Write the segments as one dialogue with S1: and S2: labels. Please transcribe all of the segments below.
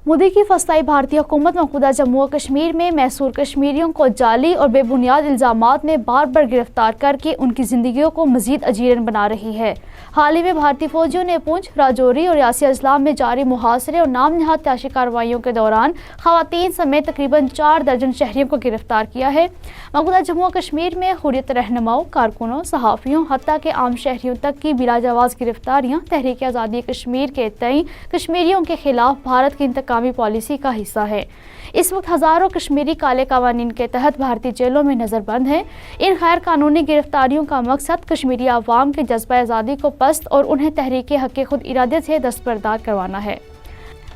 S1: मोदी की फंसाई भारतीय हुकूमत मौजूदा जम्मू और कश्मीर में महसूर कश्मीरियों को जाली और बेबुनियाद इल्जामात में बार बार गिरफ्तार करके उनकी जिंदगियों को मजीद अजीरन बना रही है। हाल ही में भारतीय फौजियों ने पुंछ, राजौरी और यासी अजलाम में जारी मुहासरे और नाम नहाद तलाशी कार्रवाइयों के दौरान खवातीन समेत तकरीबन 4 दर्जन शहरियों को गिरफ्तार किया है। मौजूदा जम्मू और कश्मीर में हुर्रियत रहनुमाओं, कारकुनों, सहाफ़ियों हत्ता के आम शहरियों तक की बिलाजवाज़ गिरफ्तारियाँ तहरीक आज़ादी कश्मीर के तई कश्मीरियों के खिलाफ भारत की इंतकामी पॉलिसी का हिस्सा है। इस वक्त हज़ारों कश्मीरी काले कानून के तहत भारतीय जेलों में नज़रबंद हैं। इन गैर कानूनी गिरफ्तारियों का मकसद कश्मीरी अवाम के जज्बा आज़ादी को पस्त और उन्हें तहरीक हक़ खुद इरादत से दस्तबरदार करवाना है।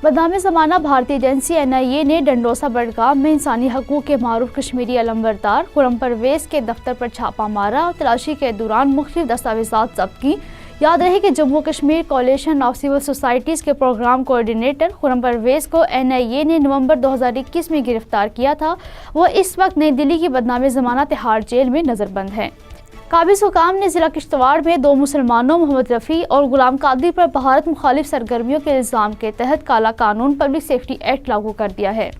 S1: बदनाम ज़माना भारतीय एजेंसी NIA ने डंडोसा बडगाम में इंसानी हकूक़ के मारूफ कश्मीरी अलमबरदार खुर्रम परवेज़ के दफ्तर पर छापा मारा और तलाशी के दौरान मुख्तलिफ दस्तावेज़ात जब्त की। याद रहे कि Jammu Kashmir कोalition of civil societies के प्रोग्राम कोऑर्डिनेटर खुर्रम परवेज़ को NIA ने नवंबर 2021 में गिरफ्तार किया था। वो इस वक्त नई दिल्ली की बदनाम ज़माना तिहाड़ जेल में नज़रबंद है। काबिज़ हुकाम ने ज़िला किश्तवाड़ में 2 मुसलमानों मोहम्मद रफ़ी और गुलाम कादिर पर भारत मुखालिफ सरगर्मियों के इल्ज़ाम के तहत काला कानून पब्लिक सेफ्टी एक्ट लागू कर दिया है।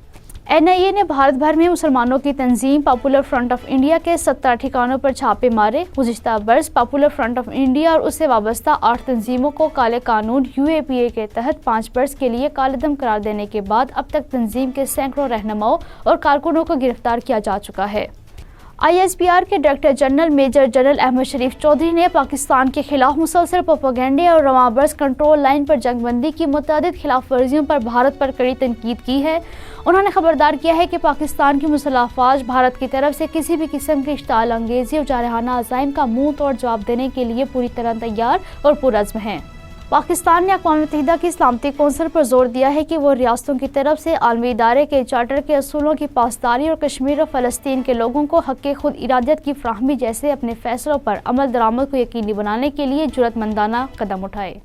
S1: NIA ने भारत भर में मुसलमानों की तंजीम पॉपुलर फ्रंट ऑफ इंडिया के 17 ठिकानों पर छापे मारे। गुज़िश्ता बरस पॉपुलर फ्रंट ऑफ इंडिया और उससे वाबस्ता 8 तंजीमों को काले कानून UAPA के तहत 5 बरस के लिए कालेदम करार देने के बाद अब तक तंजीम के सैकड़ों रहनुमाओं और कारकुनों को गिरफ्तार किया जा चुका है। ISPR के director general major general Ahmed Sharif Chaudhry ने पाकिस्तान के खिलाफ मुसलसल प्रोपेगेंडे और रवाबर्स कंट्रोल लाइन पर जंगबंदी की मुतअद्दिद खिलाफ वर्जियों पर भारत पर कड़ी तनकीद की है। उन्होंने खबरदार किया है कि पाकिस्तान की मुसल्लह अफ़वाज भारत की तरफ से किसी भी किस्म की इश्ताल अंगेज़ी और जारहाना अज़ाइम का मुंह तोड़ जवाब देने के लिए पूरी तरह तैयार और पुरअज़्म है। पाकिस्तान ने अक़वाम मुत्तहिदा की सलामती कौंसिल पर जोर दिया है कि वो रियासतों की तरफ से आलमी इदारे के चार्टर के असूलों की पासदारी और कश्मीर और फ़लस्तीन के लोगों को हक़ खुद इरादत की फ़राहमी जैसे अपने फ़ैसलों पर अमल दरामद को यकीनी बनाने के लिए जुर्रतमंदाना कदम उठाए।